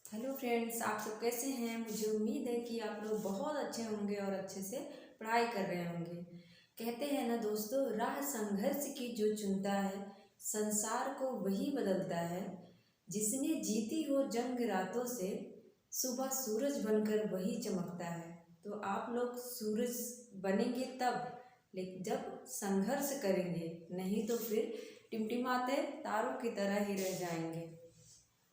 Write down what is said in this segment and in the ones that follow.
Hello friends, आप सब कैसे हैं। मुझे उम्मीद है कि आप लोग बहुत अच्छे होंगे और अच्छे से पढ़ाई कर रहे होंगे। कहते हैं ना दोस्तों, राह संघर्ष की जो चुनता है संसार को वही बदलता है। जिसने जीती हो जंग रातों से सुबह सूरज बनकर वही चमकता है। तो आप लोग सूरज बनेंगे तब, लेकिन जब संघर्ष करेंगे, नहीं तो फिर टिमटिमाते तारों की तरह ही रह जाएंगे।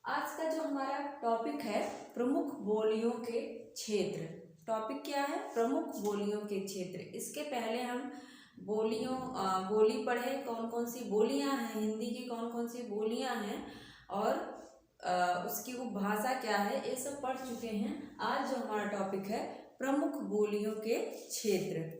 आज का जो हमारा टॉपिक है प्रमुख बोलियों के क्षेत्र। टॉपिक क्या है? प्रमुख बोलियों के क्षेत्र। इसके पहले हम बोली पढ़े, कौन कौन सी बोलियां हैं, हिंदी की कौन कौन सी बोलियां हैं और उसकी उपभाषा क्या है, ये सब पढ़ चुके हैं। आज जो हमारा टॉपिक है प्रमुख बोलियों के क्षेत्र,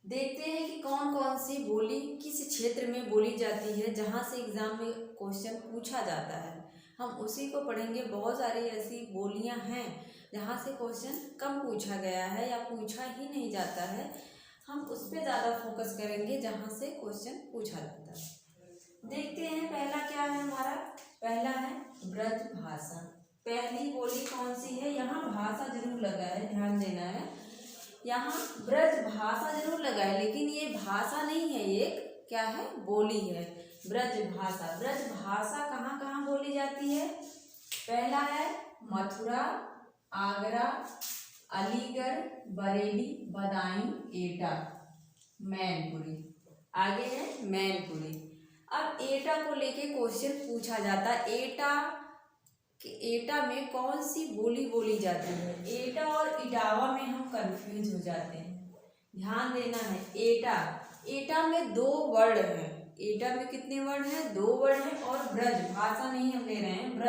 देखते हैं कि कौन कौन सी बोली किस क्षेत्र में बोली जाती है, जहाँ से एग्जाम में क्वेश्चन पूछा जाता है। हम उसी को पढ़ेंगे। बहुत सारी ऐसी बोलियां हैं जहाँ से क्वेश्चन कम पूछा गया है या पूछा ही नहीं जाता है। हम उस पर ज़्यादा फोकस करेंगे जहाँ से क्वेश्चन पूछा जाता है। देखते हैं पहला क्या है हमारा। पहला है ब्रज भाषा। पहली बोली कौन सी है? यहाँ भाषा जरूर लगा है, ध्यान देना है। यहाँ ब्रज भाषा जरूर लगा है, लेकिन ये भाषा नहीं है, एक क्या है? बोली है, ब्रज भाषा। ब्रज भाषा कहाँ कहाँ बोली जाती है? पहला है मथुरा, आगरा, अलीगढ़, बरेली, बदायूं, एटा, मैनपुरी। आगे है मैनपुरी। अब एटा को लेके क्वेश्चन पूछा जाता है। एटा में कौन सी बोली बोली जाती है? एटा और इटावा में हम कंफ्यूज हो जाते हैं, ध्यान देना है। एटा में दो वर्ड हैं। एटा में कितने वर्ड हैं? दो वर्ड हैं। और ब्रज भाषा नहीं हम ले रहे हैं,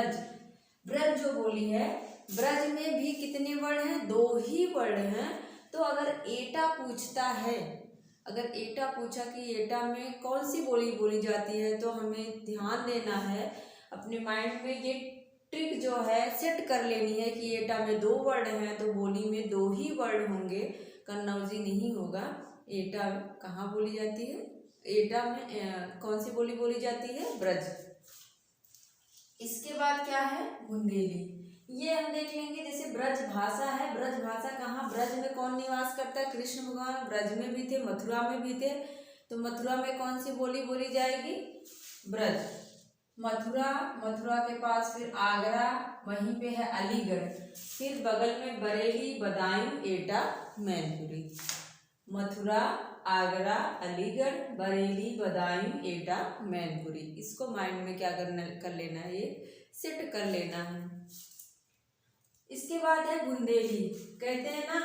ब्रज जो बोली है, ब्रज में भी कितने वर्ड हैं? दो ही वर्ड हैं। तो अगर एटा पूछा कि एटा में कौन सी बोली बोली जाती है, तो हमें ध्यान देना है, अपने माइंड में ये ट्रिक जो है सेट कर लेनी है कि एटा में दो वर्ड हैं तो बोली में दो ही वर्ड होंगे, कन्नौजी नहीं होगा। एटा कहाँ बोली जाती है? एटा में कौन सी बोली बोली जाती है? ब्रज। इसके बाद क्या है? बुंदेली। ये हम देख लेंगे। जैसे ब्रज भाषा है, ब्रज भाषा कहाँ? ब्रज में कौन निवास करता है? कृष्ण भगवान ब्रज में भी थे, मथुरा में भी थे। तो मथुरा में कौन सी बोली बोली जाएगी? ब्रज। मथुरा के पास फिर आगरा, वहीं पे है अलीगढ़, फिर बगल में बरेली, बदायूं, एटा, मैनपुरी। मथुरा, आगरा, अलीगढ़, बरेली, बदायूं, एटा, मैनपुरी। इसको माइंड में क्या कर लेना है, ये सेट कर लेना है। इसके बाद है बुंदेली। कहते हैं ना,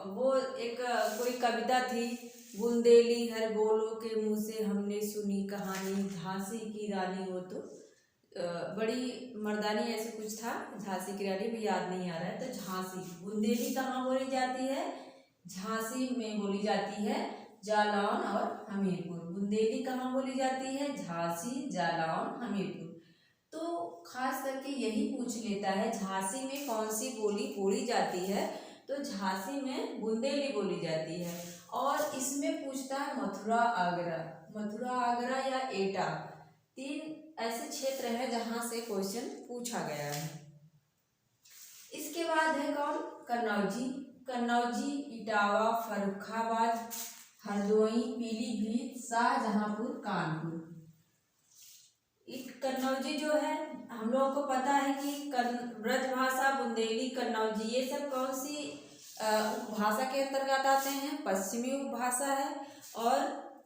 वो एक कोई कविता थी, बुंदेली हर बोलो के मुँह से हमने सुनी कहानी, झांसी की रानी हो तो बड़ी मर्दानी, ऐसे कुछ था। झांसी की रानी भी याद नहीं आ रहा है। तो झांसी, बुंदेली कहाँ बोली जाती है? झांसी में बोली जाती है, जालौन और हमीरपुर। बुंदेली कहाँ बोली जाती है? झांसी, जालौन, हमीरपुर। तो खास करके यही पूछ लेता है झांसी में कौन सी बोली बोली जाती है। तो झांसी में बुंदेली बोली जाती है। और इसमें पूछता है मथुरा आगरा या एटा, तीन ऐसे क्षेत्र हैं जहां से क्वेश्चन पूछा गया है। इसके बाद है कौन? कन्नौजी, इटावा, फर्रुखाबाद, हरदोई, पीलीभीत, शाहजहांपुर, कानपुर। कन्नौजी जो है, हम लोगों को पता है कि ब्रज भाषा, बुंदेली, कन्नौजी, ये सब कौन सी उपभाषा के अंतर्गत आते हैं? पश्चिमी उपभाषा है और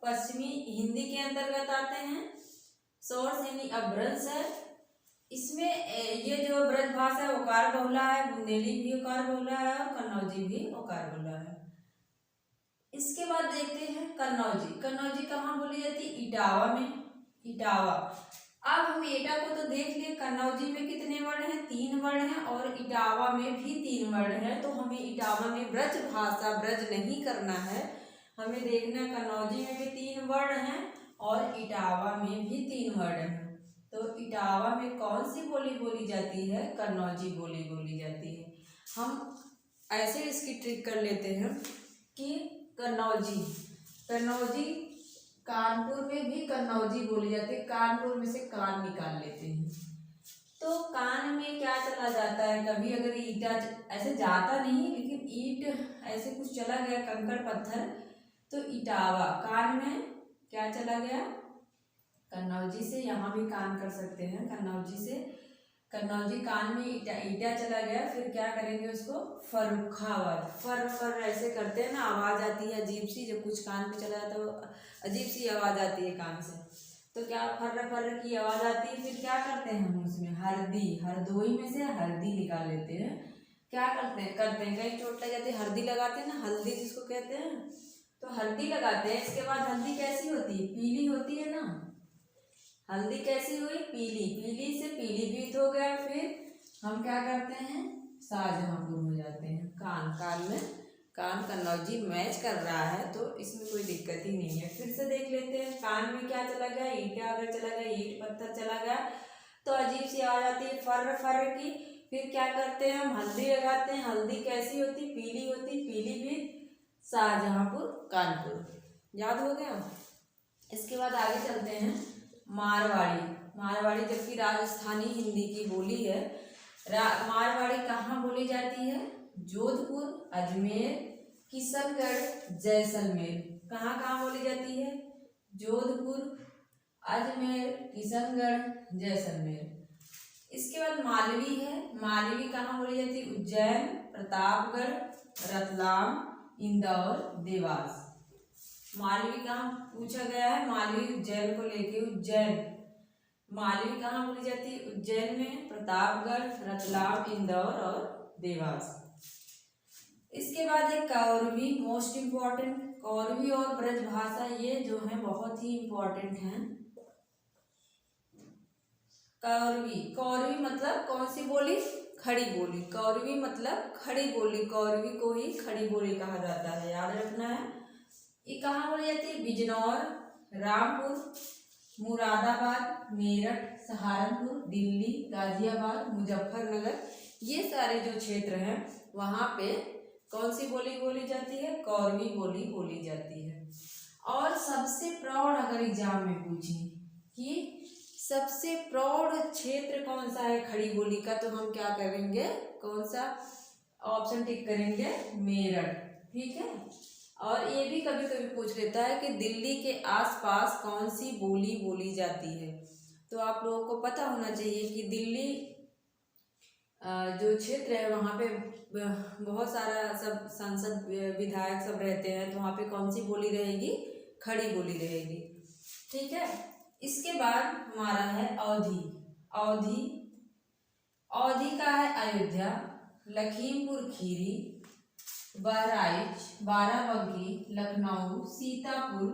पश्चिमी हिंदी के अंतर्गत आते हैं। सोर्स यानी अपभ्रंश है। इसमें ये जो ब्रज भाषा है ओकार बहुला है, बुंदेली भी ओकार बहुला है और कन्नौजी भी ओकार बहुला है। इसके बाद देखते हैं कन्नौजी कहाँ बोली जाती है? इटावा में, इटावा। अब हम एटा को तो देख लिए, कन्नौजी में कितने वर्ण हैं? 3 वर्ण हैं और इटावा में भी 3 वर्ण हैं। तो हमें इटावा में ब्रज भाषा, ब्रज नहीं करना है, हमें देखना है कन्नौजी में भी 3 वर्ण हैं और इटावा में भी 3 वर्ण हैं। तो इटावा में कौन सी बोली बोली जाती है? कन्नौजी बोली बोली जाती है। हम ऐसे इसकी ट्रिक कर लेते हैं कि कन्नौजी कानपुर में भी कन्नौजी बोली जाती है। कानपुर में से कान निकाल लेते हैं। तो कान में क्या चला जाता है, कभी अगर ईटा ऐसे जाता नहीं है लेकिन ईट ऐसे कुछ चला गया, कंकड़ पत्थर, तो इटावा कान में क्या चला गया, कन्नौजी से, यहाँ भी कान कर सकते हैं कन्नौजी से, कन्नौजी कान में ईटा चला गया, फिर क्या करेंगे उसको फर्रुखाबाद, फर फर ऐसे करते हैं ना, आवाज़ आती है अजीब सी, जब कुछ कान पे चला जाता है तो अजीब सी आवाज़ आती है कान से, तो क्या फर्र फर्र की आवाज़ आती है। फिर क्या करते हैं हम उसमें हल्दी, हरदोई में से हल्दी निकाल लेते हैं, क्या करते हैं कहीं चोट लग जाती है हल्दी लगाते हैं ना, हल्दी जिसको कहते हैं, तो हल्दी लगाते हैं। इसके बाद हल्दी कैसी होती है, पीली होती है ना, हल्दी कैसी हुई, पीली, पीली से पीलीभीत हो गया, फिर हम क्या करते हैं शाहजहांपुर हो जाते हैं। कान, कान में कान कन्नौजी मैच कर रहा है तो इसमें कोई दिक्कत ही नहीं है। फिर से देख लेते हैं, कान में क्या चला गया, ईटा अगर चला गया, ईट पत्थर चला गया तो अजीब सी आवाज आती है फर्र फर्र की। फिर क्या करते हैं हम हल्दी लगाते हैं, हल्दी कैसी होती, पीली होती, पीलीभीत, शाहजहांपुर, कानपुर, याद हो गया। इसके बाद आगे चलते हैं मारवाड़ी, मारवाड़ी जबकि राजस्थानी हिंदी की बोली है। मारवाड़ी कहाँ बोली जाती है, जोधपुर, अजमेर, किशनगढ़, जैसलमेर, कहाँ कहाँ बोली जाती है, जोधपुर, अजमेर, किशनगढ़, जैसलमेर। इसके बाद मालवी है, मालवी कहाँ बोली जाती है, उज्जैन, प्रतापगढ़, रतलाम, इंदौर, देवास। मालवी कहाँ पूछा गया है, मालवी उज्जैन को लेके, उज्जैन, मालवी कहाँ बोली जाती है, उज्जैन में, प्रतापगढ़, रतलाम, इंदौर और देवास। इसके बाद एक कौरवी, मोस्ट इम्पॉर्टेंट, कौरवी और ब्रजभाषा ये जो है बहुत ही इम्पोर्टेंट हैं। कौरवी, कौरवी मतलब कौन सी बोली, खड़ी बोली, कौरवी मतलब खड़ी बोली, कौरवी को ही खड़ी बोली कहा जाता है, याद रखना है। ये कहाँ बोली जाती है, बिजनौर, रामपुर, मुरादाबाद, मेरठ, सहारनपुर, दिल्ली, गाजियाबाद, मुजफ्फरनगर, ये सारे जो क्षेत्र हैं वहाँ पे कौन सी बोली बोली जाती है, कौरवी बोली बोली जाती है। और सबसे प्रौढ़ अगर एग्जाम में पूछे कि सबसे प्रौढ़ क्षेत्र कौन सा है खड़ी बोली का, तो हम क्या करेंगे, कौन सा ऑप्शन टिक करेंगे, मेरठ, ठीक है। और ये भी कभी कभी पूछ लेता है कि दिल्ली के आसपास कौन सी बोली बोली जाती है, तो आप लोगों को पता होना चाहिए कि दिल्ली जो क्षेत्र है वहाँ पे बहुत सारा सब सांसद विधायक सब रहते हैं, तो वहाँ पे कौन सी बोली रहेगी, खड़ी बोली रहेगी, ठीक है। इसके बाद हमारा है अवधी, अवधी, अवधी का है अयोध्या, लखीमपुर खीरी, बहराइच, बाराबंकी, लखनऊ, सीतापुर,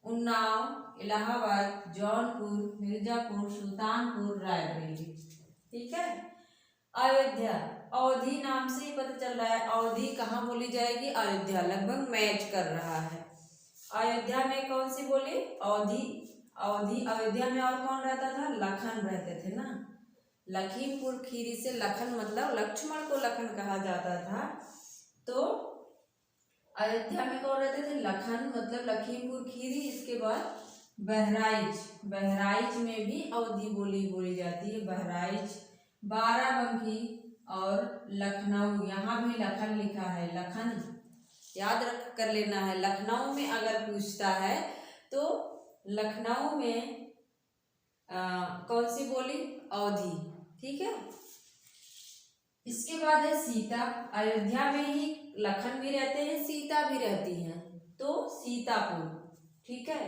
उन्नाव, इलाहाबाद, जौनपुर, मिर्जापुर, सुल्तानपुर, रायबरेली, ठीक है। अयोध्या, अवधी नाम से ही पता चल रहा है अवधी कहाँ बोली जाएगी, अयोध्या, लगभग मैच कर रहा है। अयोध्या में कौन सी बोली, अवधी, अवधी, अयोध्या में और कौन रहता था, लखन रहते थे ना, लखीमपुर खीरी से लखन मतलब लक्ष्मण को लखन कहा जाता था, तो अयोध्या में कौन रहते थे, लखन मतलब लखीमपुर खीरी। इसके बाद बहराइच, बहराइच में भी अवधी बोली बोली जाती है, बहराइच, बाराबंकी और लखनऊ, यहाँ भी लखन लिखा है, लखन याद रख कर लेना है। लखनऊ में अगर पूछता है तो लखनऊ में कौन सी बोली, अवधी, ठीक है। इसके बाद है सीता, अयोध्या में ही लखन भी रहते हैं, सीता भी रहती हैं, तो सीतापुर, ठीक है।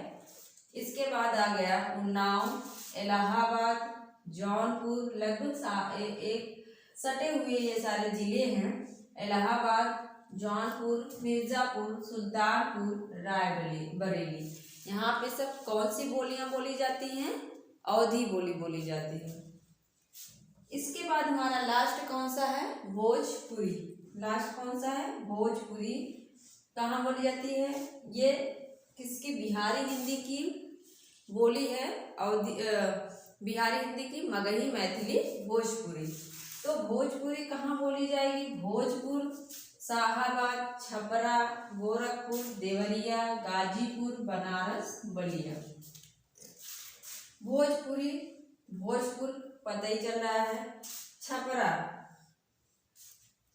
इसके बाद आ गया उन्नाव, इलाहाबाद, जौनपुर, लगभग एक सटे हुए ये सारे जिले हैं, इलाहाबाद, जौनपुर, मिर्जापुर, सुल्तानपुर, रायबरेली, यहाँ पे सब कौन सी बोलियां बोली जाती हैं, अवधी बोली बोली जाती है। इसके बाद हमारा लास्ट कौन सा है, भोजपुरी, लास्ट कौन सा है, भोजपुरी, कहाँ बोली जाती है, ये किसकी, बिहारी हिंदी की बोली है, अवधी बिहारी हिंदी की मगही मैथिली भोजपुरी। तो भोजपुरी कहाँ बोली जाएगी, भोजपुर, शाहाबाद, छपरा, गोरखपुर, देवरिया, गाजीपुर, बनारस, बलिया। भोजपुरी, भोजपुर पता ही चल रहा है। छपरा,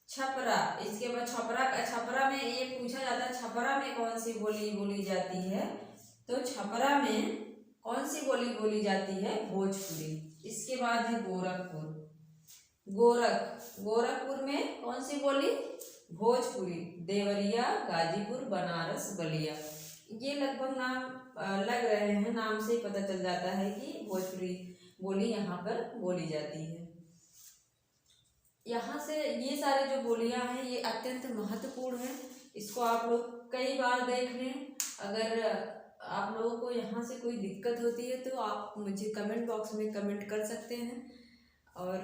छपरा। इसके बाद छपरा में ये पूछा जाता है छपरा में कौन सी बोली बोली जाती है, तो छपरा में कौन सी बोली बोली जाती है, भोजपुरी। इसके बाद है गोरखपुर, गोरखपुर में कौन सी बोली, भोजपुरी। देवरिया, गाजीपुर, बनारस, बलिया। ये लगभग नाम लग रहे हैं, नाम से ही पता चल जाता है कि भोजपुरी बोली यहाँ पर बोली जाती है। यहाँ से ये सारे जो बोलियां हैं ये अत्यंत महत्वपूर्ण हैं, इसको आप लोग कई बार देख लें। अगर आप लोगों को यहाँ से कोई दिक्कत होती है तो आप मुझे कमेंट बॉक्स में कमेंट कर सकते हैं। और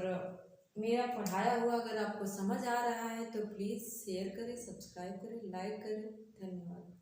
मेरा पढ़ाया हुआ अगर आपको समझ आ रहा है तो प्लीज़ शेयर करें, सब्सक्राइब करें, लाइक करें। धन्यवाद।